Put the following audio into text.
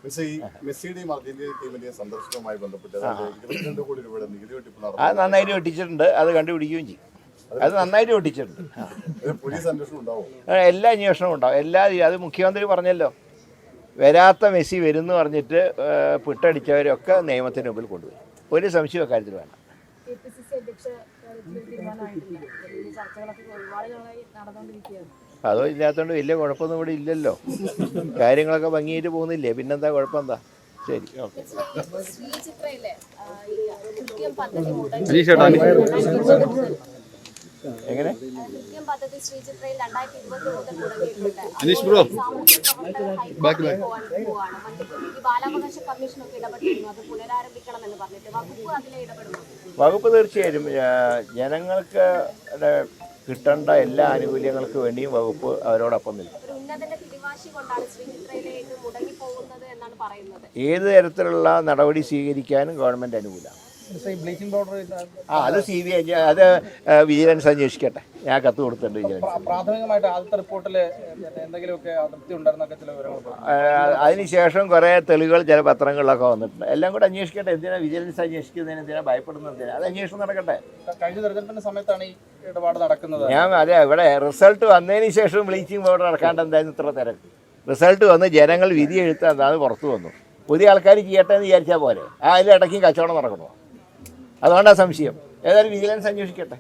മെസ്സിയുടെയും Argentina ടീമിന്റെയും സന്ദർശനവുമായി ബന്ധപ്പെട്ട് 22 കോടി രൂപയുടെ നികുതി വെട്ടിപ്പ് നടന്നു. അത് നന്നായിട്ട് വെട്ടിച്ചിട്ടുണ്ട്, അത് കണ്ടുപിടിക്കുകയും ചെയ്യും. അത് നന്നായിട്ട് വെട്ടിച്ചിട്ടുണ്ട്. പോലീസ് അന്വേഷണം ഉണ്ടാവും, എല്ലാ അന്വേഷണവും ഉണ്ടാവും. അത് മുഖ്യമന്ത്രി പറഞ്ഞല്ലോ, വരാത്ത മെസ്സി വരുമെന്ന് പറഞ്ഞിട്ട് പിട്ടടിച്ചവരൊക്കെ നിയമത്തിന് മുമ്പിൽ കൊണ്ടുവരും. ഒരു സംശയം കാര്യത്തിൽ വേണം. അതോ ഇല്ലാത്തതുകൊണ്ട് വലിയ കുഴപ്പമൊന്നും ഇവിടെ ഇല്ലല്ലോ, കാര്യങ്ങളൊക്കെ ഭംഗിയായിട്ട് പോകുന്നില്ലേ, പിന്നെന്താ കുഴപ്പം എന്താ? ശരി, ഓക്കെ. എങ്ങനെ അനീഷ് ബ്രോ വകുപ്പ് തീർച്ചയായും ജനങ്ങൾക്ക് കിട്ടേണ്ട എല്ലാ ആനുകൂല്യങ്ങൾക്ക് വേണ്ടിയും വകുപ്പ് അവരോടൊപ്പം നിൽക്കും. ഏത് തരത്തിലുള്ള നടപടി സ്വീകരിക്കാനും ഗവൺമെൻറ് അനുകൂലമാണ്. അത് CBI അത് വിജിലൻസ് അന്വേഷിക്കട്ടെ. ഞാൻ കത്ത് കൊടുത്തിട്ടുണ്ട് വിജിലൻസ്. പ്രാഥമികമായിട്ട് ആദ്യത്തെ റിപ്പോർട്ടിൽ എന്തെങ്കിലുമൊക്കെ അതൃപ്തി ഉണ്ടായിരുന്നൊക്കെ ചില വിവരങ്ങൾ, അതിനുശേഷം കുറേ തെളിവുകൾ ചില പത്രങ്ങളിലൊക്കെ വന്നിട്ടുണ്ട്. എല്ലാം കൂടെ അന്വേഷിക്കട്ടെ. എന്തിനാണ് വിജിലൻസ് അന്വേഷിക്കുന്നതിന്, എന്തിനാണ് ഭയപ്പെടുന്നതിന്? അത് അന്വേഷണം നടക്കട്ടെ. കഴിഞ്ഞ തെരഞ്ഞെടുപ്പിന്റെ സമയത്താണ് ഈ ഇടപാട് നടക്കുന്നത്. അതെ, ഇവിടെ റിസൾട്ട് വന്നതിന് ശേഷം ബ്ലീച്ചിങ് പൗഡർ നടക്കാണ്ട് എന്തായാലും ഇത്ര തിരക്ക്. റിസൾട്ട് വന്ന് ജനങ്ങൾ വിധി എഴുത്താൻ അത് പുറത്തു വന്നു. പുതിയ ആൾക്കാർ ചെയ്യട്ടെ എന്ന് വിചാരിച്ചാൽ പോലെ അതിലിടയ്ക്കും കച്ചവടം നടക്കണോ? അതുകൊണ്ടാണ് സംശയം. ഏതായാലും വിജിലൻസ് അന്വേഷിക്കട്ടെ.